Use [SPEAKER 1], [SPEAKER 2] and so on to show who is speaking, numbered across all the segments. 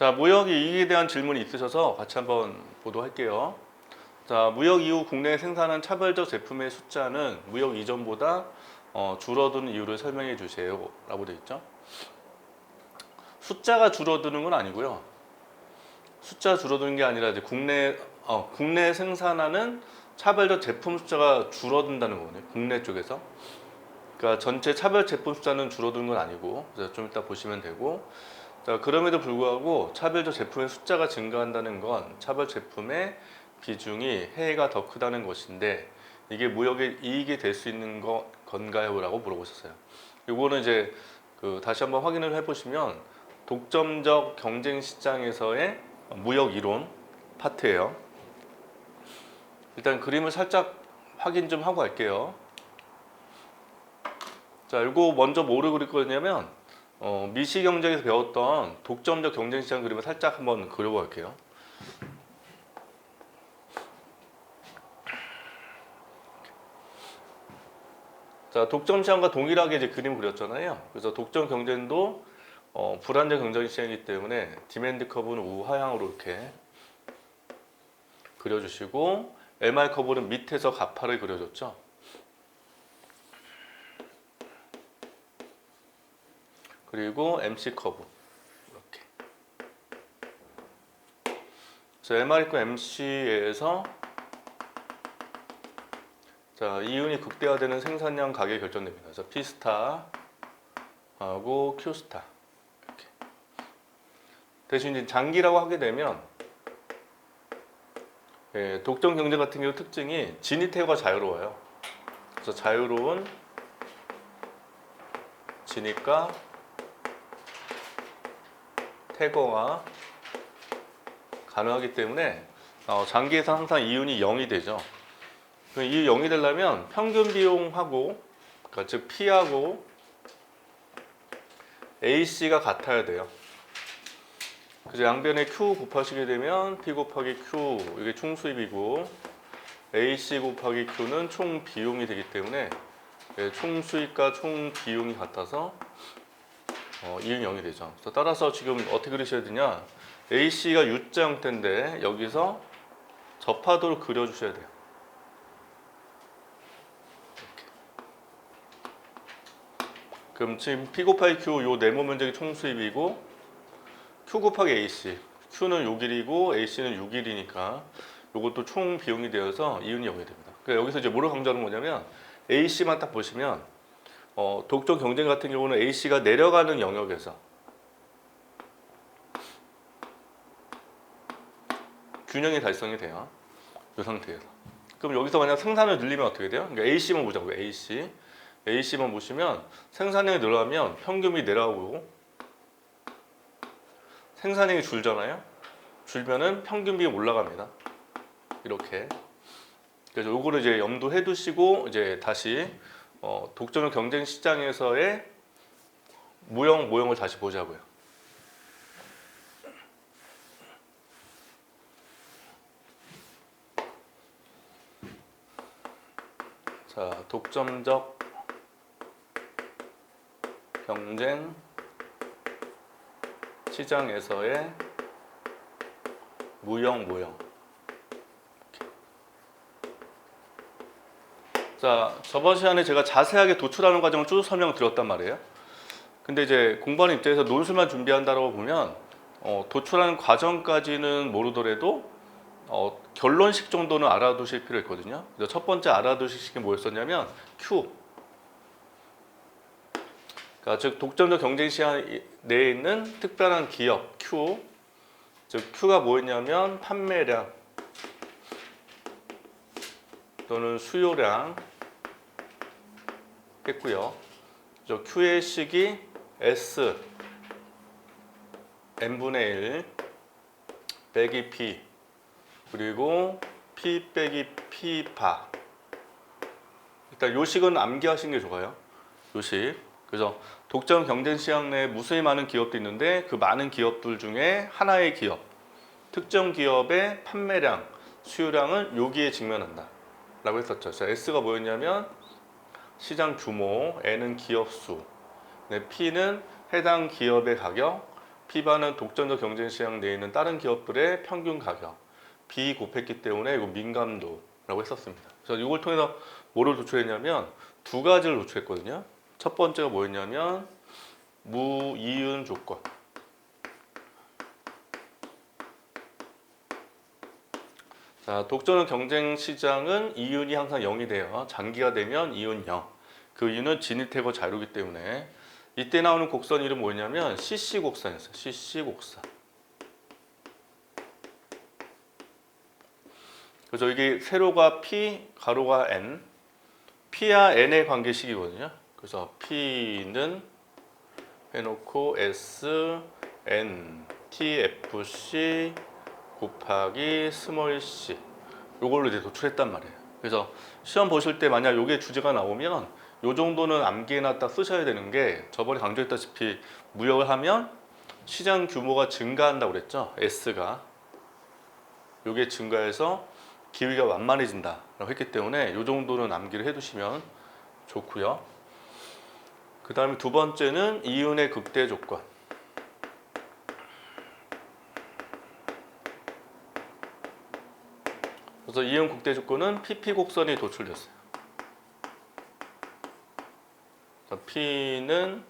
[SPEAKER 1] 자, 무역 이익에 대한 질문이 있으셔서 같이 한번 보도할게요. 자, 무역 이후 국내에 생산한 차별적 제품의 숫자는 무역 이전보다 줄어드는 이유를 설명해 주세요 라고 되어 있죠. 숫자가 줄어드는 건 아니고요. 숫자 줄어드는 게 아니라 이제 국내 생산하는 차별적 제품 숫자가 줄어든다는 거거든요. 국내 쪽에서. 그러니까 전체 차별 제품 숫자는 줄어드는 건 아니고, 그래서 좀 이따 보시면 되고, 자, 그럼에도 불구하고 차별적 제품의 숫자가 증가한다는 건 차별 제품의 비중이 해외가 더 크다는 것인데, 이게 무역의 이익이 될 수 있는 건가요? 라고 물어보셨어요. 이거는 이제 다시 한번 확인을 해보시면 독점적 경쟁 시장에서의 무역 이론 파트예요. 일단 그림을 살짝 확인 좀 하고 갈게요. 자, 이거 먼저 뭐를 그릴 거냐면 미시 경제에서 배웠던 독점적 경쟁 시장 그림을 살짝 한번 그려볼게요. 자, 독점 시장과 동일하게 이제 그림 그렸잖아요. 그래서 독점 경쟁도 불안정 경쟁 시장이기 때문에 디맨드 커브는 우하향으로 이렇게 그려주시고, MR 커브는 밑에서 가파를 그려줬죠. 그리고 MC 커브 이렇게. 자, MR 있고 MC에서 자, 이윤이 극대화되는 생산량 가격이 결정됩니다. 그래서 P스타하고 Q스타 이렇게. 대신 이제 장기라고 하게 되면 독점 경제 같은 경우 특징이 진입태거가 자유로워요. 그래서 자유로운 진입과 태거가 가능하기 때문에 장기에서 항상 이윤이 0이 되죠. 이 0이 되려면 평균 비용하고, 그러니까 즉 P하고 AC가 같아야 돼요. 그래서 양변에 Q 곱하시게 되면 P 곱하기 Q 이게 총 수입이고, AC 곱하기 Q는 총 비용이 되기 때문에 총 수입과 총 비용이 같아서 이윤이 0이 되죠. 그래서 따라서 지금 어떻게 그리셔야 되냐, AC가 U자 형태인데 여기서 접하도를 그려주셔야 돼요. 그럼 지금 P 곱하기 Q 요 네모 면적이 총 수입이고, Q 곱하기 AC, Q는 요 길이고 AC는 요 길이니까 요것도 총 비용이 되어서 이윤이 0이 됩니다. 그러니까 여기서 이제 뭐를 강조하는 거냐면, AC만 딱 보시면 독점 경쟁 같은 경우는 AC가 내려가는 영역에서 균형이 달성이 돼요. 이 상태에서. 그럼 여기서 만약 생산을 늘리면 어떻게 돼요? 그러니까 AC만 보자고요. AC만 보시면 생산량이 늘어나면 평균이 내려가고, 생산량이 줄잖아요. 줄면은 평균 비용이 올라갑니다. 이렇게. 그래서 요거를 이제 염두해 두시고 이제 다시 독점 경쟁 시장에서의 모형을 다시 보자고요. 자, 독점적 경쟁 시장에서의 모형. 자, 저번 시간에 제가 자세하게 도출하는 과정을 쭉 설명을 드렸단 말이에요. 근데 이제 공부하는 입장에서 논술만 준비한다고 보면 도출하는 과정까지는 모르더라도 결론식 정도는 알아두실 필요 있거든요. 그래서 첫 번째 알아두실 식이 뭐였었냐면 Q. 그러니까 즉 독점적 경쟁 시장 내에 있는 특별한 기업 Q. 즉 Q가 뭐였냐면 판매량 또는 수요량 했고요. Q의 식이 S n분의 1 빼기 P 그리고 P 빼기 P 바. 일단 요 식은 암기하시는 게 좋아요. 요 식. 그래서 독점 경쟁 시장 내에 무수히 많은 기업도 있는데 그 많은 기업들 중에 하나의 기업, 특정 기업의 판매량, 수요량은 여기에 직면한다 라고 했었죠. 자, S가 뭐였냐면 시장 규모, N은 기업 수, P는 해당 기업의 가격, P바는 독점적 경쟁 시장 내에 있는 다른 기업들의 평균 가격 B 곱했기 때문에 이거 민감도라고 했었습니다. 그래서 이걸 통해서 뭐를 도출했냐면 두 가지를 도출했거든요. 첫 번째가 뭐였냐면 무이윤 조건. 자, 독점적 경쟁 시장은 이윤이 항상 0이 돼요. 장기가 되면 이윤 0. 그 이유는 진입태거 자료이기 때문에 이때 나오는 곡선 이름 뭐였냐면 CC 곡선이었어요. CC 곡선. 그래서 이게 세로가 P, 가로가 N. P와 N의 관계식이거든요. 그래서 P는 해놓고 S, N, TFC 곱하기 스몰 c 요걸로 이제 도출했단 말이에요. 그래서 시험 보실 때 만약 요게 주제가 나오면 요 정도는 암기해놨다 쓰셔야 되는 게 저번에 강조했다시피 무역을 하면 시장 규모가 증가한다고 그랬죠. S가 요게 증가해서 기회가 완만해진다라고 했기 때문에 요 정도는 암기를 해두시면 좋고요. 그 다음에 두 번째는 이윤의 극대 조건. 그래서 이윤 극대 조건은 PP 곡선이 도출됐어요. P는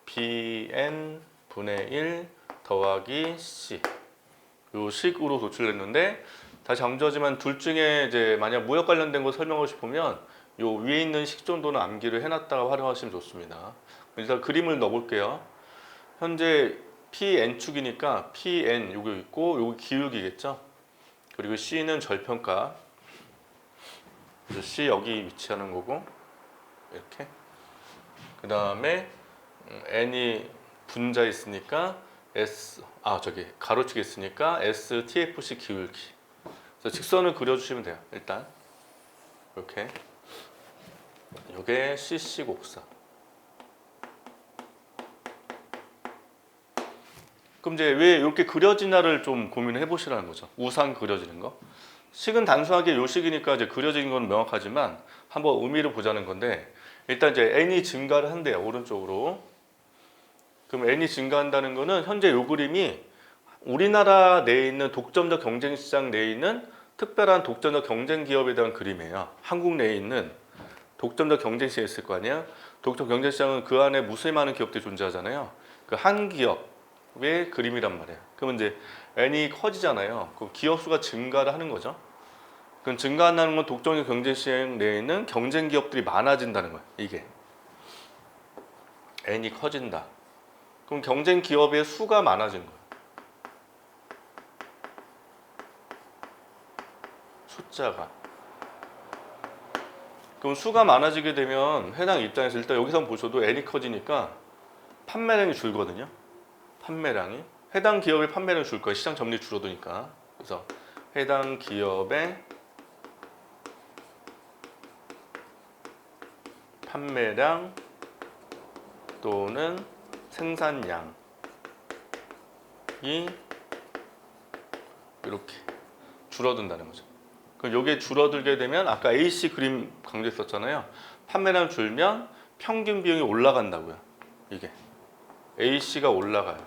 [SPEAKER 1] BN 분의 1 더하기 C 요 식으로 도출됐는데 다시 강조하지만 둘 중에 이제 만약 무역 관련된 거 설명하고 싶으면 요 위에 있는 식 정도는 암기를 해놨다가 활용하시면 좋습니다. 일단 그림을 넣어볼게요. 현재 PN축이니까 PN 요거 있고 요거 기울기겠죠. 그리고 C는 절평가. 그래서 C 여기 위치하는 거고 이렇게. 그 다음에 N이 분자 있으니까 S 저기 가로축이 있으니까 S TFC 기울기. 그래서 직선을 그려주시면 돼요. 일단 이렇게. 이게 CC 곡선. 그럼 이제 왜 이렇게 그려지나를 좀 고민을 해보시라는 거죠. 우상 그려지는 거. 식은 단순하게 요 식이니까 이제 그려진 건 명확하지만 한번 의미를 보자는 건데 일단 이제 n이 증가를 한대요. 오른쪽으로. 그럼 n이 증가한다는 거는 현재 요 그림이 우리나라 내에 있는 독점적 경쟁 시장 내에 있는 특별한 독점적 경쟁 기업에 대한 그림이에요. 한국 내에 있는 독점적 경쟁 시장이 있을 거 아니에요. 독점 경쟁 시장은 그 안에 무수히 많은 기업들이 존재하잖아요. 그 한 기업의 그림이란 말이에요. 그러면 이제 n이 커지잖아요. 그럼 기업 수가 증가를 하는 거죠. 그럼 증가한다는 건 독점적 경쟁 시장 내에 있는 경쟁 기업들이 많아진다는 거예요. 이게 n이 커진다. 그럼 경쟁 기업의 수가 많아진 거예요. 숫자가. 그럼 수가 많아지게 되면 해당 입장에서 일단 여기서 보셔도 n이 커지니까 판매량이 줄거든요. 판매량이. 해당 기업의 판매량이 줄 거예요. 시장 점유율이 줄어드니까. 그래서 해당 기업의 판매량 또는 생산량이 이렇게 줄어든다는 거죠. 그럼 이게 줄어들게 되면 아까 AC 그림 강조했었잖아요. 판매량 줄면 평균 비용이 올라간다고요. 이게 AC가 올라가요.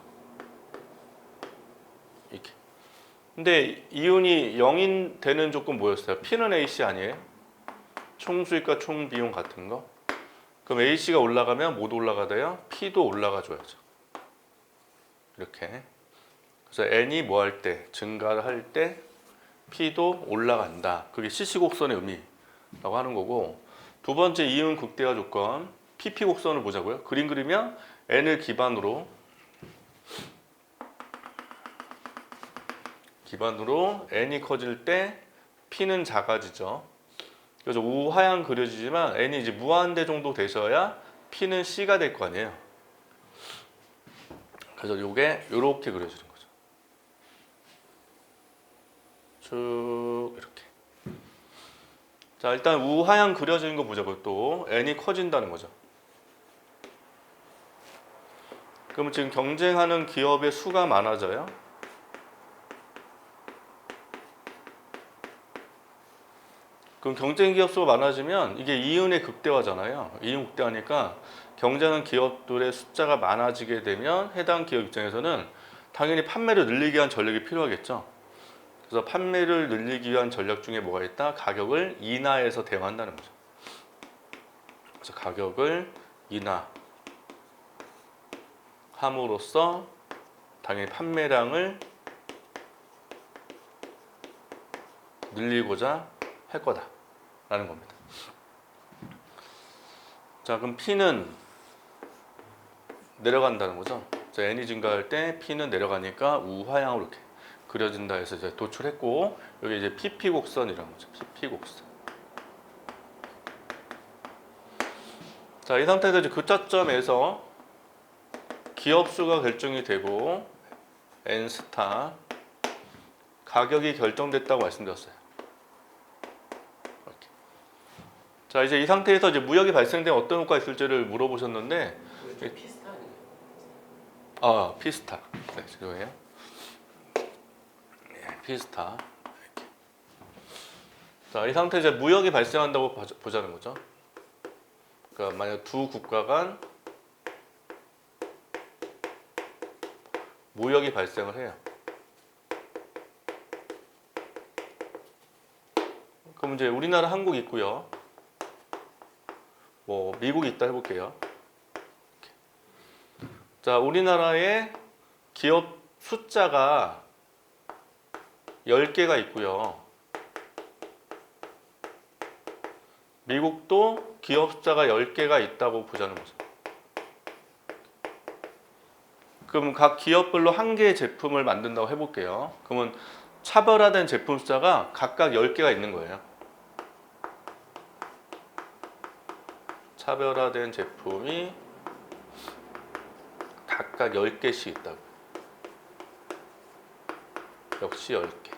[SPEAKER 1] 이렇게. 근데 이윤이 0인 되는 조건 뭐였어요? P는 AC 아니에요? 총수익과 총비용 같은 거. 그럼 AC가 올라가면 뭐도 올라가대요? P도 올라가줘야죠. 이렇게. 그래서 N이 뭐 할 때? 증가를 할 때 P도 올라간다. 그게 CC곡선의 의미라고 하는 거고 두 번째 이윤 극대화 조건 PP 곡선을 보자고요. 그림 그리면 N을 기반으로 N이 커질 때 P는 작아지죠. 그래서 우하향 그려지지만 N이 이제 무한대 정도 되셔야 P는 C가 될 거 아니에요. 그래서 요게 요렇게 그려지는 거죠. 쭉 이렇게. 자, 일단 우하향 그려지는 거 보자고요. 또 N이 커진다는 거죠. 그러면 지금 경쟁하는 기업의 수가 많아져요. 그럼 경쟁 기업 수가 많아지면 이게 이윤의 극대화잖아요. 이윤 극대화니까 경쟁하는 기업들의 숫자가 많아지게 되면 해당 기업 입장에서는 당연히 판매를 늘리기 위한 전략이 필요하겠죠. 그래서 판매를 늘리기 위한 전략 중에 뭐가 있다? 가격을 인하해서 대응한다는 거죠. 그래서 가격을 인하함으로써 당연히 판매량을 늘리고자 할 거다라는 겁니다. 자, 그럼 P는 내려간다는 거죠. 자, N이 증가할 때 P는 내려가니까 우하향으로 이렇게 그려진다 해서 이제 도출했고, 여기 이제 PP 곡선이라는 거죠. PP 곡선. 자, 이 상태에서 이제 교차점에서 기업 수가 결정이 되고 N 스타 가격이 결정됐다고 말씀드렸어요. 이렇게. 자, 이제 이 상태에서 이제 무역이 발생된 어떤 효과가 있을지를 물어보셨는데,
[SPEAKER 2] 피스타 아니에요?
[SPEAKER 1] 아, 피스타. 네, 죄송해요. 피스타. 이렇게. 자, 이 상태에서 이제 무역이 발생한다고 보자는 거죠. 그러니까 만약 두 국가 간 무역이 발생을 해요. 그럼 이제 우리나라 한국 있고요. 뭐 미국이 있다 해볼게요. 이렇게. 자, 우리나라의 기업 숫자가 10개가 있고요. 미국도 기업 숫자가 10개가 있다고 보자는 거죠. 그럼 각 기업별로 한 개의 제품을 만든다고 해볼게요. 그러면 차별화된 제품 숫자가 각각 10개가 있는 거예요. 차별화된 제품이 각각 10개씩 있다고. 역시 10개.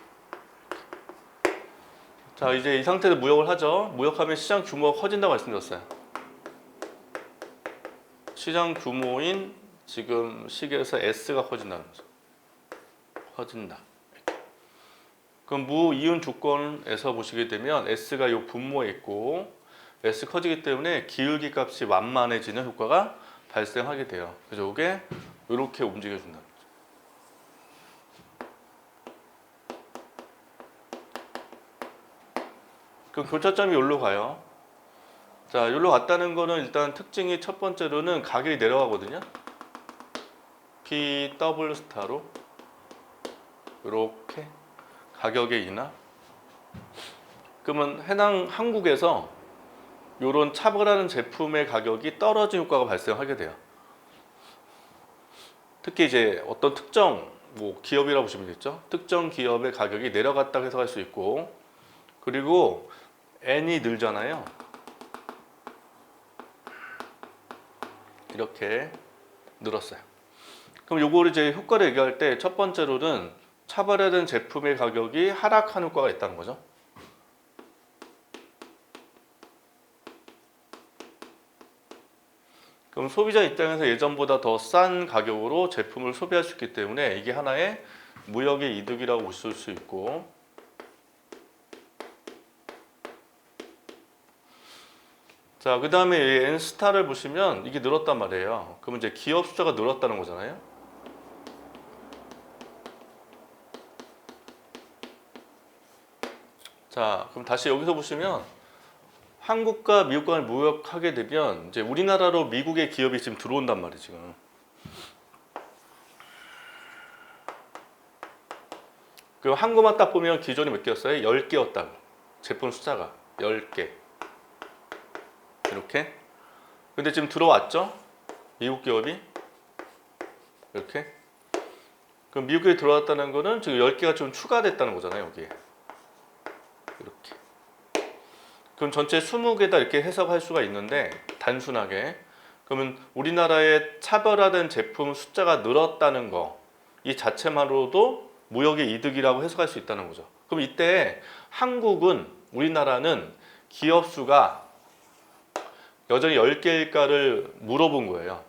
[SPEAKER 1] 자, 이제 이 상태에서 무역을 하죠. 무역하면 시장 규모가 커진다고 말씀드렸어요. 시장 규모인 지금 시계에서 S가 커진다는 거죠. 커진다. 이렇게. 그럼 무이윤 조건에서 보시게 되면 S가 이 분모에 있고 S 커지기 때문에 기울기 값이 완만해지는 효과가 발생하게 돼요. 그래서 이게 이렇게 움직여준다. 그럼 교차점이 여기로 가요. 자, 여기로 갔다는 거는 일단 특징이 첫 번째로는 가격이 내려가거든요. PW 스타로 이렇게 가격의 인하. 그러면 해당 한국에서 이런 차별하는 제품의 가격이 떨어진 효과가 발생하게 돼요. 특히 이제 어떤 특정 뭐 기업이라고 보시면 되겠죠. 특정 기업의 가격이 내려갔다고 해석할 수 있고, 그리고 N이 늘잖아요. 이렇게 늘었어요. 그럼 요거를 이제 효과를 얘기할 때 첫 번째로는 차별화된 제품의 가격이 하락하는 효과가 있다는 거죠. 그럼 소비자 입장에서 예전보다 더 싼 가격으로 제품을 소비할 수 있기 때문에 이게 하나의 무역의 이득이라고 보실 수 있고, 자, 그 다음에 N스타를 보시면 이게 늘었단 말이에요. 그러면 이제 기업 숫자가 늘었다는 거잖아요. 자, 그럼 다시 여기서 보시면 한국과 미국 간을 무역하게 되면 이제 우리나라로 미국의 기업이 지금 들어온단 말이에요, 지금. 그럼 한국만 딱 보면 기존이 몇 개였어요? 10개였다고. 제품 숫자가 10개. 이렇게. 근데 지금 들어왔죠? 미국 기업이. 이렇게. 그럼 미국에 들어왔다는 거는 지금 10개가 좀 추가됐다는 거잖아요, 여기에. 이렇게. 그럼 전체 20개다 이렇게 해석할 수가 있는데, 단순하게. 그러면 우리나라의 차별화된 제품 숫자가 늘었다는 거, 이 자체만으로도 무역의 이득이라고 해석할 수 있다는 거죠. 그럼 이때 한국은, 우리나라는 기업 수가 여전히 10개일까를 물어본 거예요.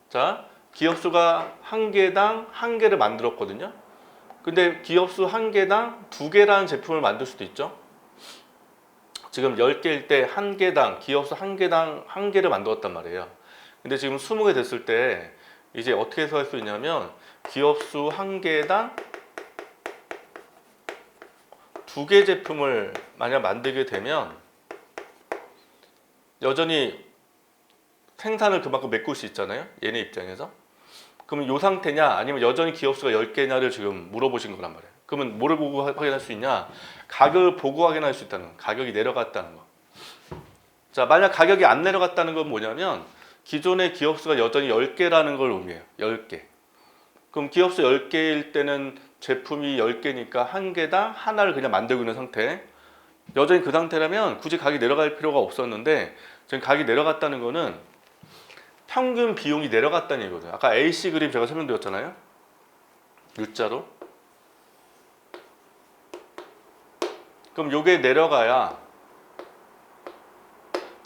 [SPEAKER 1] 자, 기업 수가 한 개당 한 개를 만들었거든요. 근데 기업 수 한 개당 2개라는 제품을 만들 수도 있죠. 지금 10개일 때 한 개당, 기업 수 한 개당 한 개를 만들었단 말이에요. 근데 지금 20개 됐을 때 이제 어떻게 해석할 수 있냐면 기업수 한 개당 2개 제품을 만약 만들게 되면 여전히 생산을 그만큼 메꿀 수 있잖아요. 얘네 입장에서. 그러면 이 상태냐 아니면 여전히 기업수가 10개냐를 지금 물어보신 거란 말이에요. 그러면 뭐를 보고 확인할 수 있냐? 가격을 보고 확인할 수 있다는 거. 가격이 내려갔다는 거. 자, 만약 가격이 안 내려갔다는 건 뭐냐면 기존의 기업수가 여전히 10개라는 걸 의미해요. 10개. 그럼 기업수 10개일 때는 제품이 10개니까 한 개당 하나를 그냥 만들고 있는 상태. 여전히 그 상태라면 굳이 가격이 내려갈 필요가 없었는데 지금 가격이 내려갔다는 거는 평균 비용이 내려갔다는 얘기거든요. 아까 AC 그림 제가 설명드렸잖아요. U자로. 그럼 요게 내려가야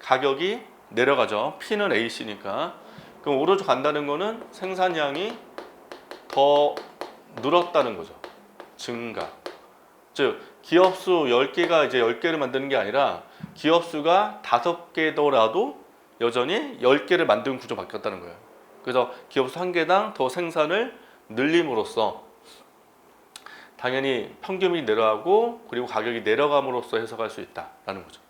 [SPEAKER 1] 가격이 내려가죠. P는 AC니까. 그럼 오른쪽 간다는 거는 생산량이 더 늘었다는 거죠. 증가. 즉 기업수 10개가 이제 10개를 만드는 게 아니라 기업수가 5개더라도 여전히 10개를 만드는 구조 바뀌었다는 거예요. 그래서 기업수 한 개당 더 생산을 늘림으로써 당연히 평균이 내려가고 그리고 가격이 내려감으로써 해석할 수 있다라는 거죠.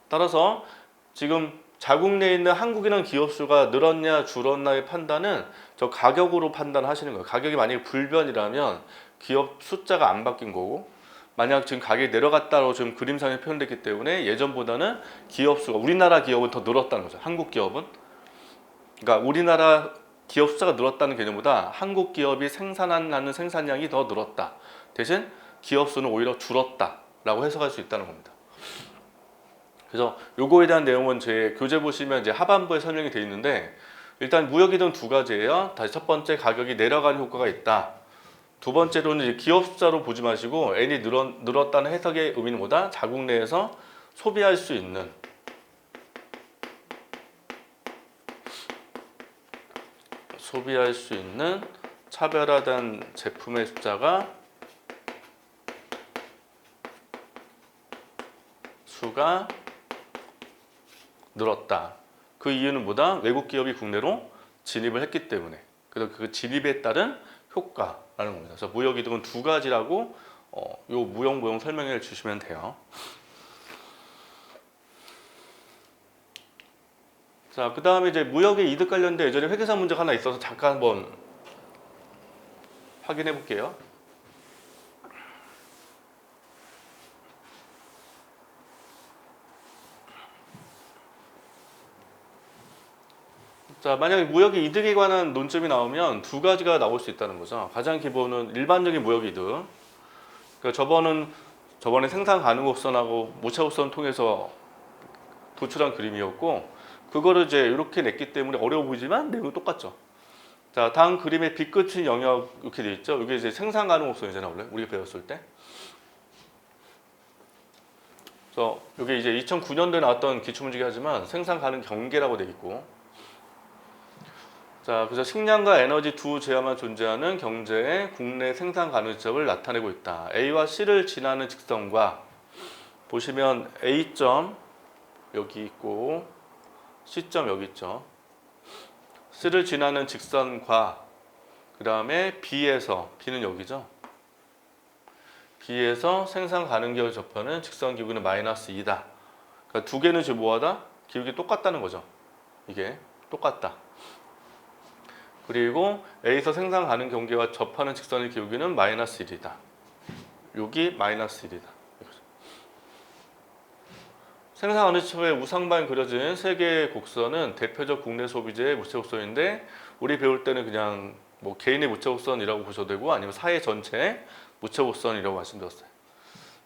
[SPEAKER 1] 따라서 지금 자국 내에 있는 한국이라는 기업수가 늘었냐 줄었냐의 판단은 저 가격으로 판단하시는 거예요. 가격이 만약에 불변이라면 기업 숫자가 안 바뀐 거고 만약 지금 가격이 내려갔다고 지금 그림상에 표현됐기 때문에 예전보다는 기업수가 우리나라 기업은 더 늘었다는 거죠. 한국 기업은. 그러니까 우리나라 기업 숫자가 늘었다는 개념보다 한국 기업이 생산하는 생산량이 더 늘었다. 대신 기업 수는 오히려 줄었다라고 해석할 수 있다는 겁니다. 그래서 요거에 대한 내용은 제 교재 보시면 이제 하반부에 설명이 되어 있는데 일단 무역이동 두 가지예요. 다시 첫 번째 가격이 내려가는 효과가 있다. 두 번째로는 이제 기업 숫자로 보지 마시고 N이 늘었다는 해석의 의미는 뭐다? 자국 내에서 소비할 수 있는 차별화된 제품의 수가 늘었다. 그 이유는 뭐다? 외국 기업이 국내로 진입을 했기 때문에. 그래서 그 진입에 따른 효과라는 겁니다. 그래서 무역이득은 두 가지라고 요 무역 설명을 주시면 돼요. 자, 그 다음에 이제 무역의 이득 관련된 예전에 회계사 문제가 하나 있어서 잠깐 한번 확인해 볼게요. 자, 만약에 무역의 이득에 관한 논점이 나오면 두 가지가 나올 수 있다는 거죠. 가장 기본은 일반적인 무역 이득. 그러니까 저번에 생산 가능 옵선하고 모차 옵선 통해서 도출한 그림이었고 그거를 이제 이렇게 냈기 때문에 어려워 보이지만 내용은 똑같죠. 자, 다음 그림의 빗끝인 영역 이렇게 돼 있죠. 이게 이제 생산 가능 옵선이잖아요, 원래 우리가 배웠을 때. 그래서 이게 이제 2009년도에 나왔던 기출문제이긴 하지만 생산 가능 경계라고 돼 있고. 자, 그래서 식량과 에너지 두 재화만 존재하는 경제의 국내 생산 가능성을 나타내고 있다. A와 C를 지나는 직선과 보시면 A점 여기 있고 C점 여기 있죠. C를 지나는 직선과 그 다음에 B에서 B는 여기죠. B에서 생산 가능격을 접하는 직선 기울기는 마이너스 2다. 그러니까 두 개는 지금 뭐하다? 기울기 똑같다는 거죠. 이게 똑같다. 그리고 A에서 생산 가능 경계와 접하는 직선의 기울기는 마이너스 1이다. 여기 마이너스 1이다. 생산 가능 지점의 우상방에 그려진 세 개의 곡선은 대표적 국내 소비재의 무채곡선인데 우리 배울 때는 그냥 뭐 개인의 무채곡선이라고 보셔도 되고 아니면 사회 전체의 무채곡선이라고 말씀드렸어요.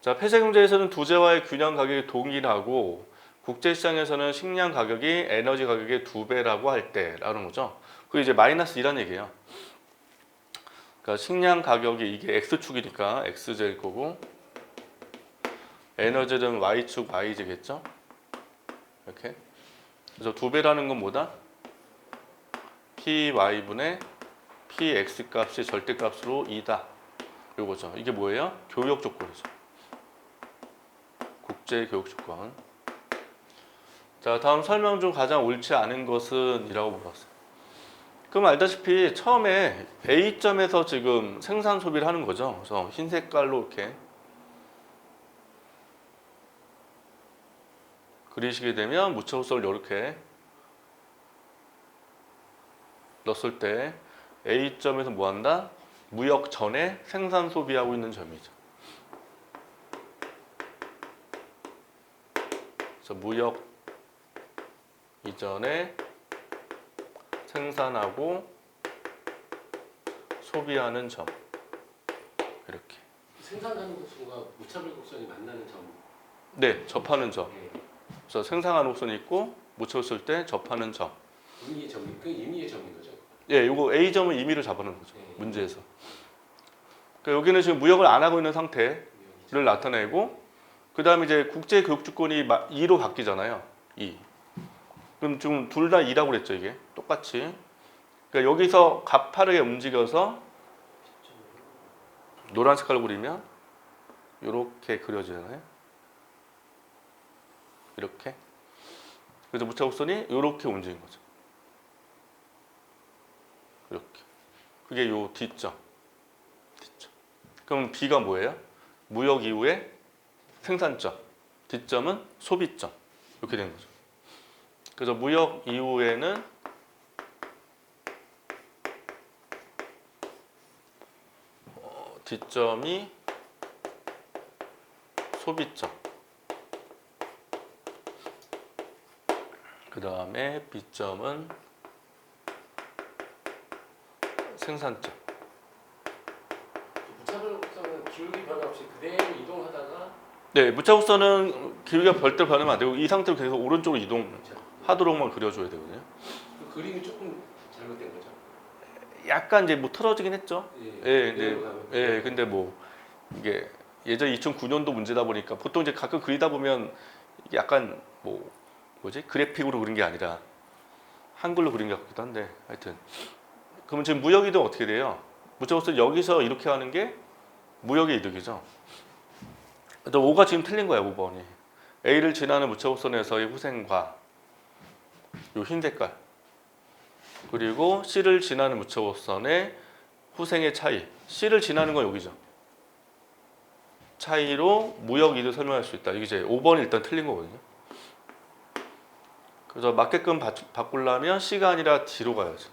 [SPEAKER 1] 자, 폐쇄경제에서는 두 재화의 균형 가격이 동일하고 국제시장에서는 식량 가격이 에너지 가격의 2배라고 할 때라는 거죠. 그게 이제 마이너스 2라는 얘기예요. 그러니까 식량 가격이 이게 X축이니까 X제일 거고 에너지는 Y축 Y제겠죠. 이렇게. 그래서 2배라는 건 뭐다? PY분의 PX 값이 절대값으로 2다. 요거죠. 이게 뭐예요? 교역 조건이죠. 국제 교역 조건. 자, 다음 설명 중 가장 옳지 않은 것은 이라고 물었어요. 그럼 알다시피 처음에 A점에서 지금 생산 소비를 하는 거죠. 그래서 흰 색깔로 이렇게 그리시게 되면 무채호선을 이렇게 넣었을 때 A점에서 뭐 한다? 무역 전에 생산 소비하고 있는 점이죠. 그래서 무역 이전에 생산하고 소비하는 점. 이렇게.
[SPEAKER 2] 생산하는 곡선과 무차별 곡선이 만나는 점.
[SPEAKER 1] 네, 접하는 점.
[SPEAKER 2] 네.
[SPEAKER 1] 그래서 생산하는 곡선이 있고 무채였을 때 접하는 점.
[SPEAKER 2] 임의의 점이 그 임의의 점인 거죠.
[SPEAKER 1] 예, 요거 A점은 임의를 잡아놓은 거죠.
[SPEAKER 2] 네.
[SPEAKER 1] 문제에서. 그러니까 여기는 지금 무역을 안 하고 있는 상태를 나타내고, 그 다음에 이제 국제 교육 주권이 2로 바뀌잖아요. 2. 그럼 지금 둘 다 2라고 그랬죠, 이게. 똑같이. 그러니까 여기서 가파르게 움직여서 노란 색깔로 그리면 이렇게 그려지잖아요. 이렇게. 그래서 무차곡선이 이렇게 움직인 거죠. 이렇게. 그게 요 D점. 그럼 B가 뭐예요? 무역 이후에 생산점. D점은 소비점. 이렇게 되는 거죠. 그래서 무역 이후에는 D점이 소비점. 그 다음에 B점은 생산점.
[SPEAKER 2] 무차별 곡선은 기울기 변화 없이 그대로 이동하다가
[SPEAKER 1] 네, 무차곡선은 기울기가 별대로 변하면 안 되고 이 상태로 계속 오른쪽으로 이동하도록만 그려줘야 되거든요.
[SPEAKER 2] 그 그림이 조금 잘못된 거죠.
[SPEAKER 1] 약간 이제 뭐 틀어지긴 했죠.
[SPEAKER 2] 예,
[SPEAKER 1] 근데 뭐 이게 예전 2009년도 문제다 보니까 보통 이제 가끔 그리다 보면 이게 약간 뭐지 그래픽으로 그린 게 아니라 한글로 그린 것 같기도 한데 하여튼 그러면 지금 무역 이동 어떻게 돼요? 무차곡선 여기서 이렇게 하는 게 무역의 이득이죠. 5가 지금 틀린 거야, 5번이. A를 지나는 무차곡선에서의 후생과 요 흰 색깔 그리고 C를 지나는 무차곡선의 후생의 차이. C를 지나는 건 여기죠. 차이로 무역 이득 설명할 수 있다. 이게 이제 5번이 일단 틀린 거거든요. 그래서 맞게끔 바꾸려면 C가 아니라 D로 가야죠.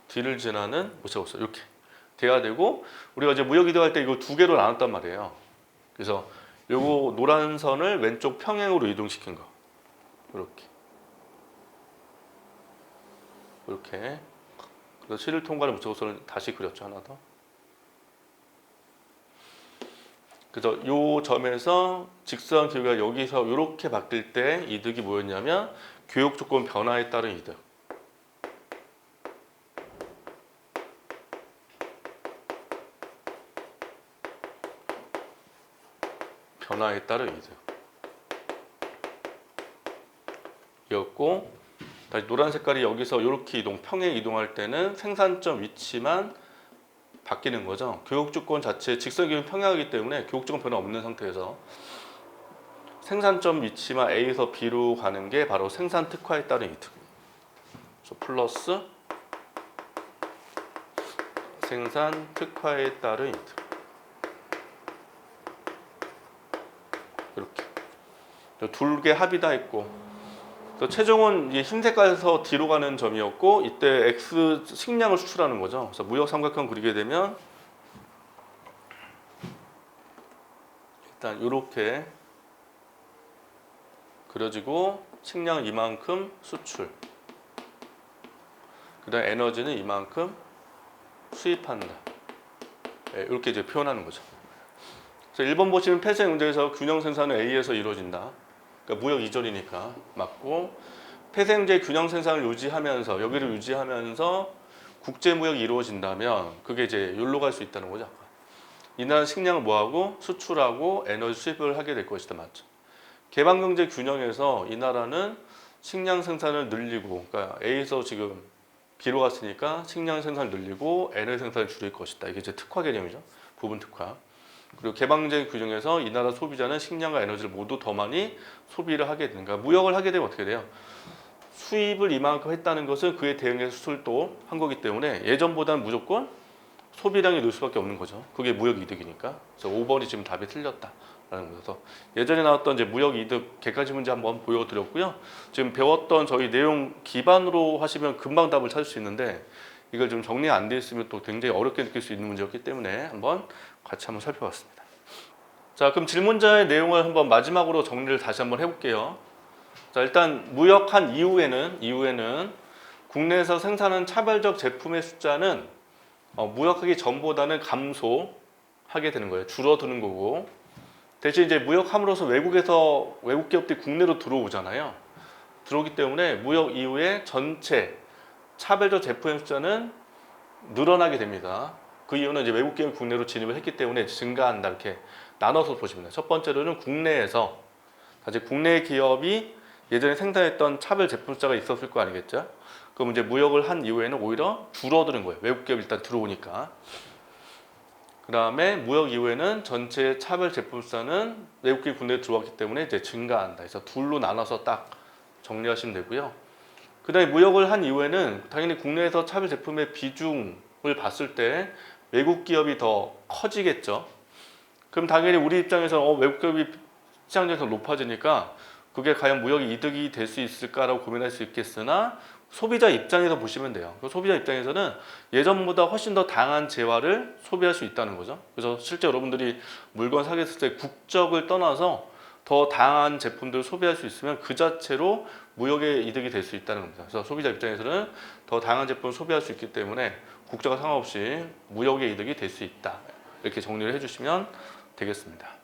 [SPEAKER 1] D를 지나는 무차곡선 이렇게 돼야 되고 우리가 이제 무역 이동할 때 이거 두 개로 나눴단 말이에요. 그래서 요거 노란 선을 왼쪽 평행으로 이동시킨 거. 이렇게. 그래서 C를 통과하는 무차곡선을 다시 그렸죠, 하나 더. 그래서 요 점에서 직선 기울기가 여기서 이렇게 바뀔 때 이득이 뭐였냐면 교육 조건 변화에 따른 이득. 변화에 따른 이득. 이었고 다시 노란 색깔이 여기서 이렇게 평행 이동할 때는 생산점 위치만 바뀌는 거죠. 교육주권 자체에 직선 기울기 평행하기 때문에 교육주권 변화 없는 상태에서 생산점 위치만 A에서 B로 가는 게 바로 생산 특화에 따른 이득. 그래서 플러스 생산 특화에 따른 이득. 이렇게 둘 개 합이 다 있고 최종은 흰 색깔에서 D로 가는 점이었고 이때 X 식량을 수출하는 거죠. 그래서 무역 삼각형 그리게 되면 일단 이렇게 그려지고 식량 이만큼 수출 그 다음 에너지는 이만큼 수입한다. 이렇게 이제 표현하는 거죠. 그래서 1번 보시면 폐쇄 경제에서 균형 생산은 A에서 이루어진다. 그러니까 무역 이전이니까 맞고 폐생제 균형 생산을 유지하면서 여기를 유지하면서 국제 무역이 이루어진다면 그게 이제 여기로 갈 수 있다는 거죠. 이 나라 식량을 뭐하고 수출하고 에너지 수입을 하게 될 것이다, 맞죠? 개방 경제 균형에서 이 나라는 식량 생산을 늘리고 그러니까 A에서 지금 B로 갔으니까 식량 생산을 늘리고 에너지 생산을 줄일 것이다. 이게 이제 특화 개념이죠. 부분 특화. 그리고 개방적인 규정에서 이 나라 소비자는 식량과 에너지를 모두 더 많이 소비를 하게 되는 거야. 무역을 하게 되면 어떻게 돼요? 수입을 이만큼 했다는 것은 그에 대응해서 수출도 한 거기 때문에 예전보다는 무조건 소비량이 늘 수밖에 없는 거죠. 그게 무역 이득이니까. 그래서 5번이 지금 답이 틀렸다라는 거여서 예전에 나왔던 이제 무역 이득 객관식 문제 한번 보여드렸고요. 지금 배웠던 저희 내용 기반으로 하시면 금방 답을 찾을 수 있는데 이걸 좀 정리 안 돼 있으면 또 굉장히 어렵게 느낄 수 있는 문제였기 때문에 한번 같이 한번 살펴봤습니다. 자, 그럼 질문자의 내용을 한번 마지막으로 정리를 다시 한번 해볼게요. 자, 일단 무역한 이후에는 국내에서 생산한 차별적 제품의 숫자는 무역하기 전보다는 감소하게 되는 거예요. 줄어드는 거고 대신 이제 무역함으로써 외국 기업들이 국내로 들어오잖아요. 들어오기 때문에 무역 이후에 전체 차별적 제품의 숫자는 늘어나게 됩니다. 그 이유는 이제 외국 기업이 국내로 진입을 했기 때문에 증가한다 이렇게 나눠서 보시면 돼요. 첫 번째로는 국내에서 사실 국내 기업이 예전에 생산했던 차별 제품 숫자가 있었을 거 아니겠죠? 그럼 이제 무역을 한 이후에는 오히려 줄어드는 거예요. 외국 기업이 일단 들어오니까. 그 다음에 무역 이후에는 전체 차별 제품 숫자는 외국 기업이 국내에 들어왔기 때문에 이제 증가한다. 그래서 둘로 나눠서 딱 정리하시면 되고요. 그 다음에 무역을 한 이후에는 당연히 국내에서 차별 제품의 비중을 봤을 때 외국 기업이 더 커지겠죠. 그럼 당연히 우리 입장에서는 외국 기업이 시장에서 높아지니까 그게 과연 무역이 이득이 될 수 있을까라고 고민할 수 있겠으나 소비자 입장에서 보시면 돼요. 소비자 입장에서는 예전보다 훨씬 더 다양한 재화를 소비할 수 있다는 거죠. 그래서 실제 여러분들이 물건 사겠을 때 국적을 떠나서 더 다양한 제품들을 소비할 수 있으면 그 자체로 무역의 이득이 될 수 있다는 겁니다. 그래서 소비자 입장에서는 더 다양한 제품을 소비할 수 있기 때문에 국적과 상관없이 무역의 이득이 될 수 있다. 이렇게 정리를 해주시면 되겠습니다.